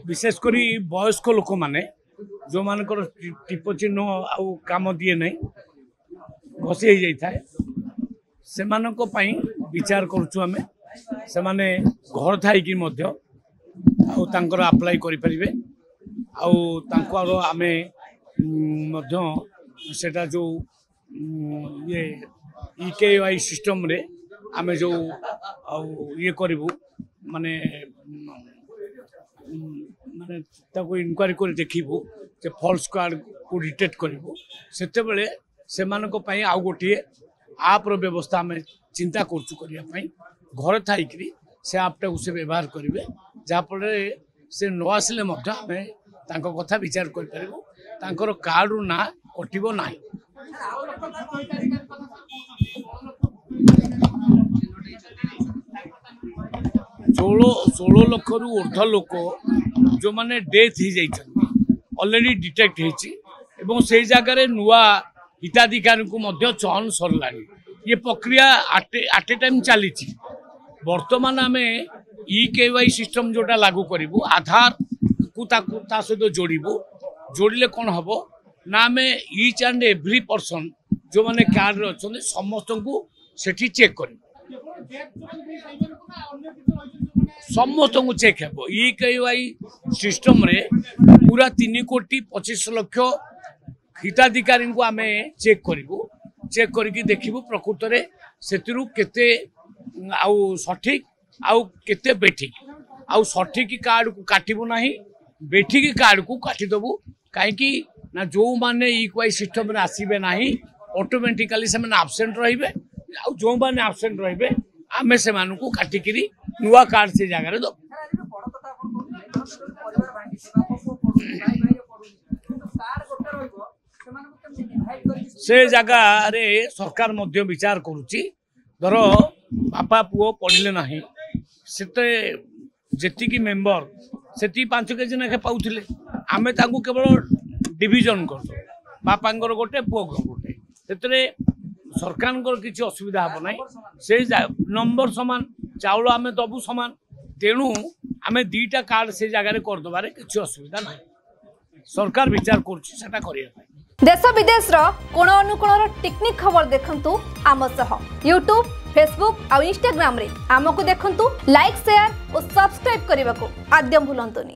विशेषकर वयस्क लोक मैंने जो मानकर टीप चिन्ह आउ काम दिए नहीं घसी हो जाए से विचार करुचु आम से माने घर थाईकि अप्लाई करें आमे सेटा जो ये EKY सिस्टम रे आमे जो ये करूँ माने माने ताको इनक्वारी कर देखू जे फॉल्स कार्ड को डिटेक्ट करूँ से आउ गोटे आप व्यवस्था आम चिंता करने घर थी से आपटा को से व्यवहार करेंगे जहाँफल से न आसिले आम कथा विचार कर कार्ड रु ना कटो ना 16 लाख रु ऊर्ध लोक जो माने डेथ हो जाती ऑलरेडी डिटेक्ट हो जगह नुआ हिताधिकारी को चयन सरला ये प्रक्रिया आट ए टाइम चली बर्तमान आम EKY सिस्टम जोटा लागू करूँ आधार को सहित जोड़े कौन हम ना आम ईच एंड एव्री पर्सन जो माने कार्ड अच्छा समस्त को सेठी चेक कर समस्त को चेक है EKY सिस्टम रे पूरा 3,25,00,000 हिताधिकारी को आम चेक करूँ चेक करके देखू प्रकृत में से केते आउ सठिक आउ केते बेठिक आउ सठिक कार्ड को काटबू ना बेठिक कार्ड को काटिदेबू कहीं ना जो माने EKY सिस्टम में आसबे ना ऑटोमेटिकली से आबसेंट रे जो माने आबसेंट रे आमे से को काटिकी नुआ कार्ड से जगह दो से जगह रे सरकार मध्य विचार करुच्ची धर बापा पुओ पढ़ले ना से मेंबर से 5 केजी ना पाऊले आमे तांको केवल डिविजन कर बापांकर गोटे पुओ गोटे से सरकार किसी असुविधा हम ना से नंबर सामान चाउल आमे दबू सामान तेणु आमे 2टा कार्ड से जगह करदे किसी असुविधा ना सरकार विचार कर देश विदेश कोण अनुकोण टेक्निक खबर देखंतु आम सह यूट्यूब फेसबुक और इंस्टाग्राम रे आमको देखंतु लाइक शेयर और सब्सक्राइब करने को आद्य भूलंतुनी।